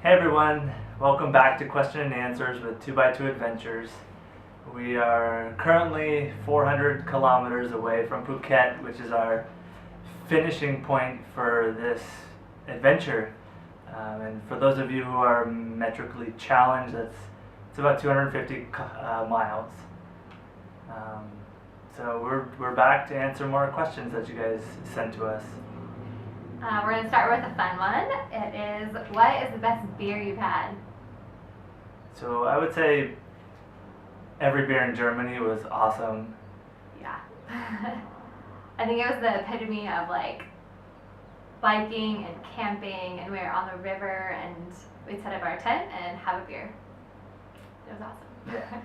Hey everyone, welcome back to Question and Answers with 2x2 Adventures. We are currently 400 kilometers away from Phuket, which is our finishing point for this adventure. And for those of you who are metrically challenged, it's about 250 miles. So we're back to answer more questions that you guys sent to us. We're going to start with a fun one. It is, what is the best beer you've had? So I would say every beer in Germany was awesome. Yeah. I think it was the epitome of like biking and camping, and we were on the river and we'd set up our tent and have a beer. It was awesome. Yeah,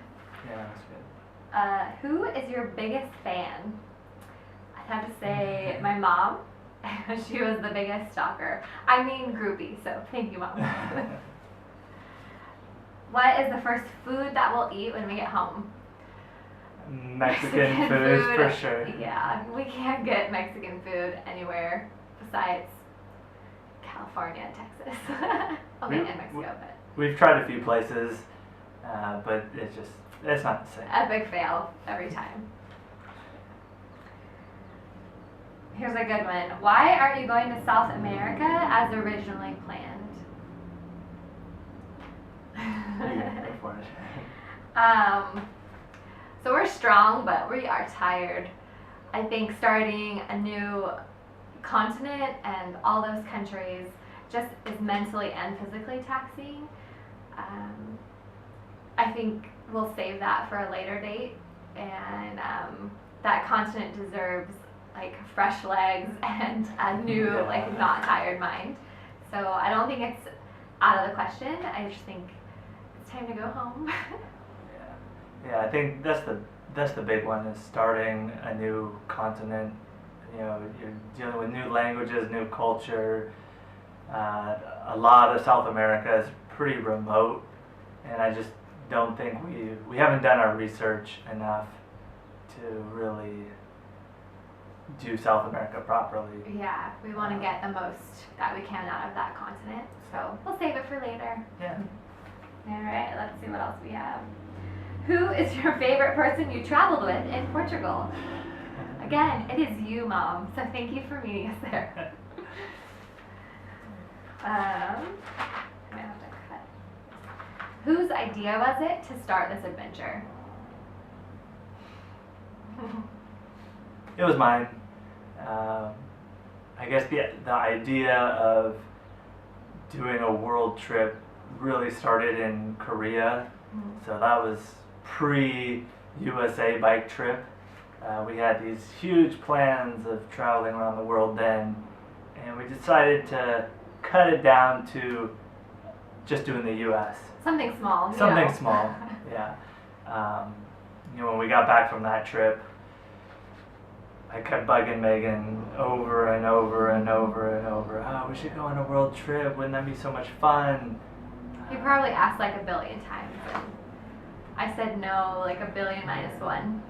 that was good. Who is your biggest fan? I'd have to say my mom. She was the biggest stalker. I mean groupie, so thank you, Mom. What is the first food that we'll eat when we get home? Mexican food for sure. Yeah, we can't get Mexican food anywhere besides California and Texas. Okay, and Mexico, but. We've tried a few places, but it's not the same. Epic fail every time. Here's a good one. Why aren't you going to South America as originally planned? Go for it. So we're strong, but we are tired. I think starting a new continent and all those countries just is mentally and physically taxing. I think we'll save that for a later date, and that continent deserves like fresh legs and a new, like not tired mind. So I don't think it's out of the question. I just think it's time to go home. Yeah, I think that's the big one, is starting a new continent. You know, you're dealing with new languages, new culture. A lot of South America is pretty remote, and I just don't think we haven't done our research enough to really do South America properly. Yeah, we want to get the most that we can out of that continent, so we'll save it for later. Yeah. All right, let's see what else we have. Who is your favorite person you traveled with in Portugal? Again, it is you, Mom, so thank you for meeting us there. I'm gonna have to cut. Whose idea was it to start this adventure? It was mine. I guess the idea of doing a world trip really started in Korea. So that was pre-USA bike trip. We had these huge plans of traveling around the world then, and we decided to cut it down to just doing the US. Something small. Something small, yeah. When we got back from that trip, I kept bugging Megan over and over and over and over. Oh, we should go on a world trip. Wouldn't that be so much fun? You probably asked like a billion times, and I said no like a billion minus one.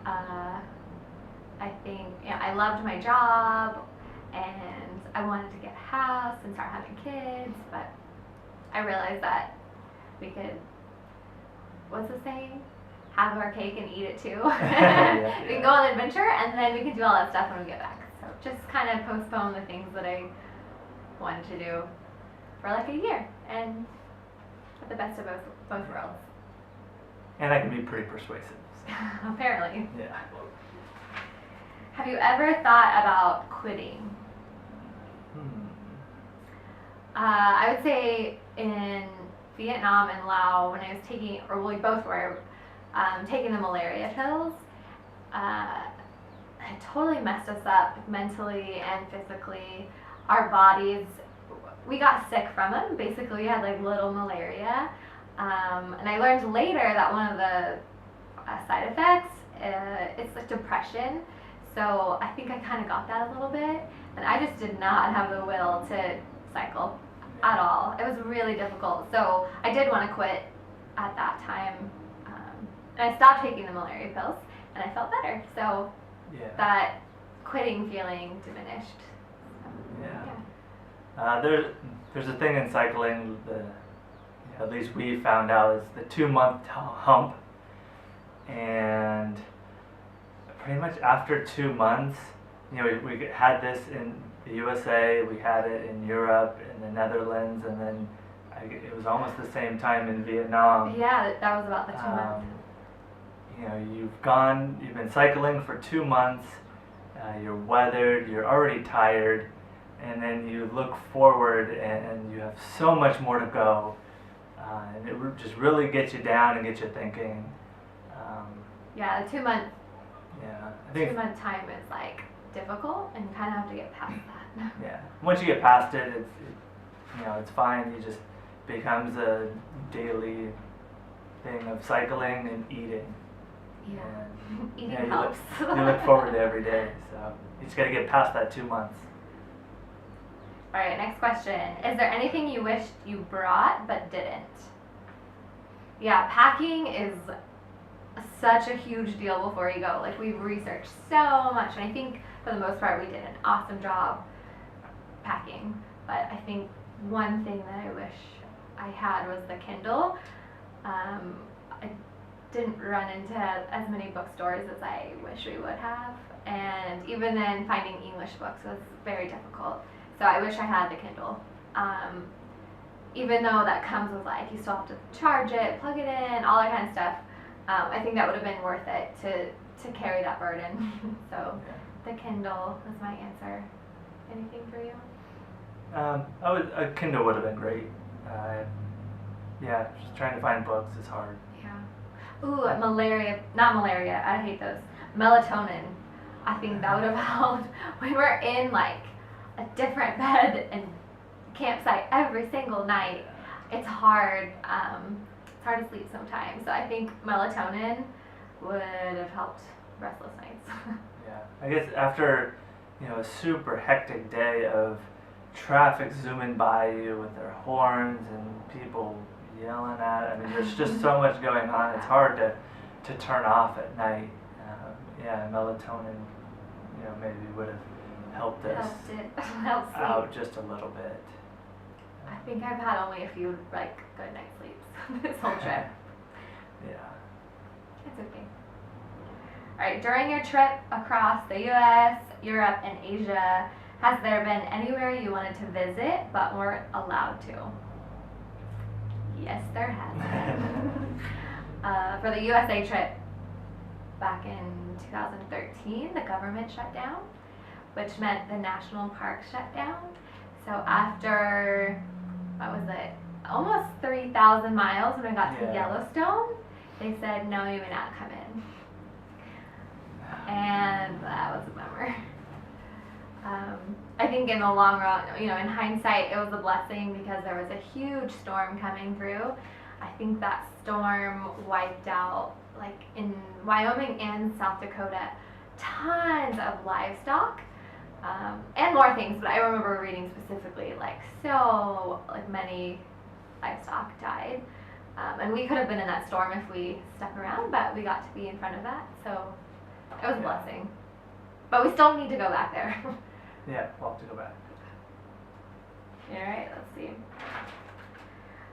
I think I loved my job, and I wanted to get a house and start having kids, but I realized that we could, what's the saying? Have our cake and eat it too. Yeah. We can go on an adventure, and then we can do all that stuff when we get back. So just kind of postpone the things that I wanted to do for like a year, and get the best of both worlds. And I can be pretty persuasive. So. Apparently. Yeah. Have you ever thought about quitting? I would say in Vietnam and Laos, when I was taking, or we both were, taking the malaria pills, it totally messed us up mentally and physically. Our bodies, we got sick from them. Basically, we had like little malaria. And I learned later that one of the side effects, it's like depression. So I think I kind of got that a little bit. And I just did not have the will to cycle at all. It was really difficult. So I did want to quit at that time. And I stopped taking the malaria pills, and I felt better. So that quitting feeling diminished. Yeah. There's a thing in cycling, at least we found out, is the 2 month hump, and pretty much after 2 months, we had this in the USA, we had it in Europe, in the Netherlands, and then it was almost the same time in Vietnam. Yeah, that was about the 2 months. You've been cycling for 2 months, you're weathered, you're already tired, and then you look forward and you have so much more to go, and it just really gets you down and gets you thinking. Yeah, the 2 month Yeah, I think 2 month time is like difficult, and you kind of have to get past that. yeah. Once you get past it, it's fine. It just becomes a daily thing of cycling and eating. Yeah, And, eating you helps. you look forward to every day. So you just got to get past that 2 months. All right, next question. Is there anything you wished you brought but didn't? Yeah, packing is such a huge deal before you go. Like, we've researched so much, and I think for the most part we did an awesome job packing. But I think one thing that I wish I had was the Kindle. I didn't run into as many bookstores as I wish we would have, and even then finding English books was very difficult. So I wish I had the Kindle. Even though that comes with, like, you still have to charge it, plug it in, all that kind of stuff. I think that would have been worth it to carry that burden. So the Kindle was my answer. Anything for you? A Kindle would have been great. Just trying to find books is hard. Yeah. Ooh, not malaria, I hate those. Melatonin. I think that would have helped. We were in like a different bed and campsite every single night. It's hard. It's hard to sleep sometimes. So I think melatonin would have helped restless nights. Yeah, I guess after a super hectic day of traffic zooming by you with their horns and people yelling at. I mean, there's just so much going on. It's hard to turn off at night. Melatonin, maybe would have helped us Helped sleep. out just a little bit. I think I've had only a few like good night sleeps this whole trip. Yeah. It's okay. Alright, during your trip across the US, Europe, and Asia, has there been anywhere you wanted to visit but weren't allowed to? Yes, there has been. For the USA trip back in 2013, the government shut down, which meant the national park shut down. So after, almost 3,000 miles when we got to Yellowstone, they said, no, you may not come in. And that was a bummer. I think in the long run, in hindsight, it was a blessing because there was a huge storm coming through. I think that storm wiped out, like in Wyoming and South Dakota, tons of livestock and more things. But I remember reading specifically, many livestock died. And we could have been in that storm if we stuck around, but we got to be in front of that, so it was a blessing. But we still need to go back there. Yeah, we'll have to go back. Alright, let's see.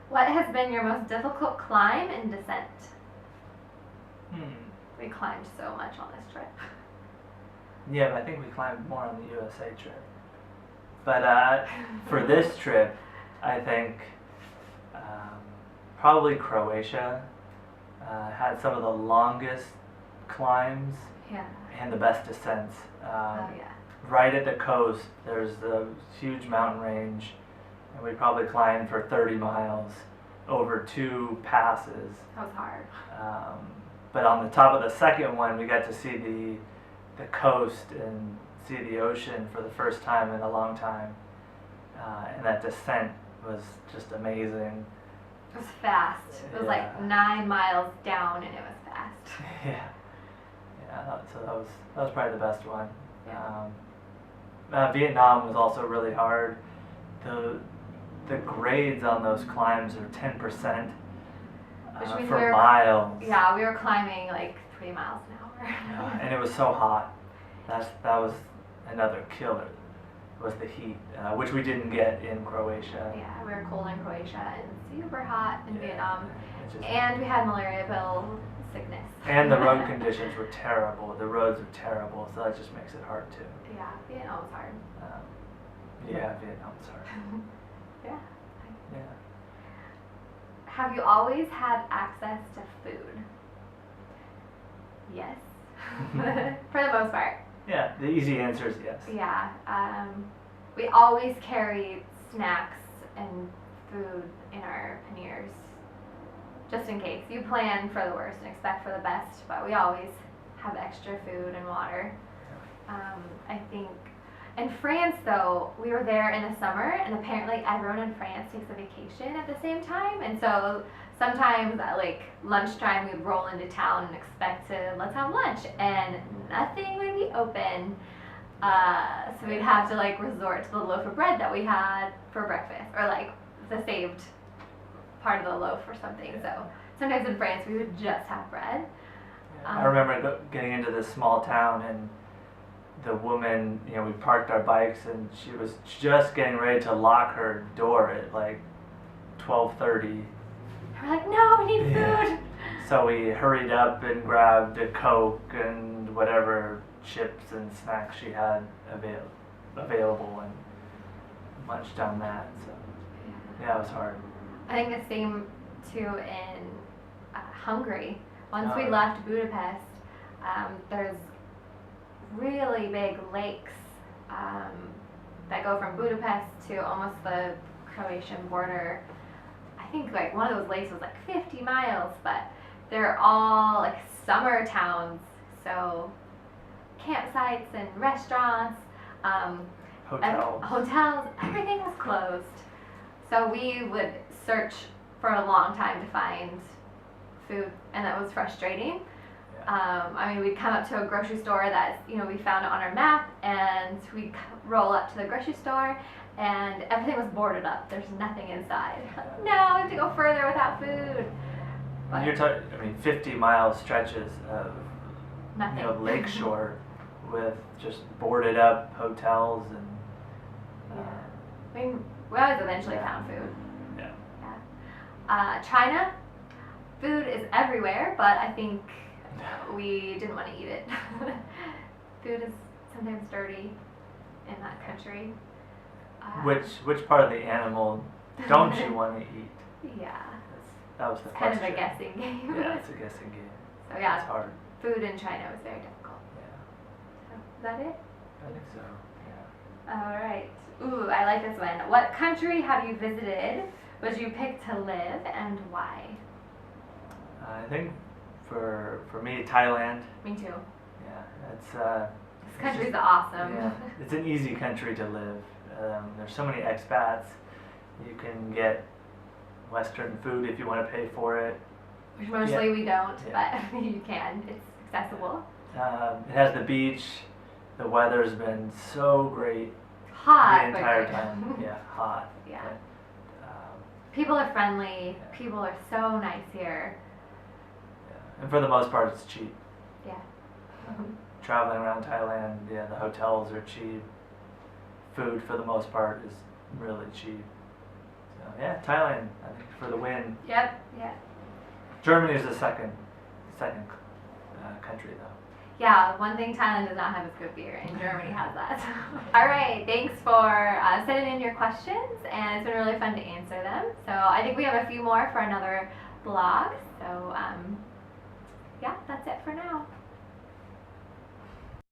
What has been your most difficult climb and descent? We climbed so much on this trip. Yeah, but I think we climbed more on the USA trip. But for this trip, I think probably Croatia had some of the longest climbs and the best descents. Right at the coast, there's the huge mountain range, and we probably climbed for 30 miles over 2 passes. That was hard. But on the top of the second one, we got to see the coast and see the ocean for the first time in a long time. And that descent was just amazing. It was fast. It was like 9 miles down, and it was fast. So that was probably the best one. Vietnam was also really hard. The grades on those climbs are 10% for miles. Yeah, we were climbing like 3 miles an hour. And it was so hot. That was another killer. was the heat, which we didn't get in Croatia. Yeah, we were cold in Croatia and super hot in Yeah, Vietnam. it's just- And we had malaria bill sickness. and the road conditions were terrible. The roads are terrible, so that just makes it hard too. Yeah, Vietnam was hard. Yeah, Vietnam's hard. Yeah. Yeah. Have you always had access to food? Yes. For the most part. Yeah, the easy answer is yes. Yeah. We always carry snacks and food in our panniers. Just in case. You plan for the worst and expect for the best, but we always have extra food and water. I think in France, though, we were there in the summer, and apparently everyone in France takes a vacation at the same time, and so sometimes at like lunchtime we'd roll into town and expect to let's have lunch, and nothing would be open. So we'd have to like resort to the loaf of bread that we had for breakfast, or like the saved part of the loaf or something. So sometimes in France we would just have bread. I remember getting into this small town, and the woman, you know, we parked our bikes, and she was just getting ready to lock her door at like 12:30. We're like, no, we need Yeah. food. So we hurried up and grabbed a Coke and whatever chips and snacks she had available, and munched on that. So yeah, it was hard. I think the same too in Hungary. Once Oh, we yeah. left Budapest, there's really big lakes that go from Budapest to almost the Croatian border. I think like one of those lakes was like 50 miles, but they're all like summer towns, so campsites and restaurants, Hotels. everything was closed. So we would search for a long time to find food, and that was frustrating. I mean, we'd come up to a grocery store that, you know, we found it on our map, and we'd roll up to the grocery store, and everything was boarded up. There's nothing inside. No, we have to go further without food. But You're talking, I mean, 50-mile stretches of, nothing. you know, lakeshore with just boarded up hotels and. I mean, we always eventually Yeah. found food. Yeah. China, food is everywhere, but I think we didn't want to eat it. Food is sometimes dirty in that country. Which part of the animal don't you want to eat? Yeah, That was the it's kind of question. a guessing game. Yeah, it's a guessing game. So It's yeah, hard. food in China was very difficult. Yeah, So, is that it? I think so. Yeah. All right. Ooh, I like this one. What country have you visited? Would you pick to live, and why? I think for me, Thailand. Me too. Yeah, it's This country's awesome. yeah, it's an easy country to live. There's so many expats. You can get Western food if you want to pay for it. Which mostly we don't, Yeah. but you can. It's accessible. It has the beach. The weather's been so great Hot, the but entire good. time. Yeah, hot. Yeah. But, People are friendly. Yeah. People are so nice here. yeah. And for the most part, it's cheap. Yeah. Traveling around Thailand, yeah, the hotels are cheap. Food, for the most part, is really cheap. So yeah, Thailand, I think, for the win. Yep. Yeah. Germany is the second country though. Yeah. One thing Thailand does not have is good beer, and Germany has that. All right. Thanks for sending in your questions, and it's been really fun to answer them. So I think we have a few more for another blog. So yeah, that's it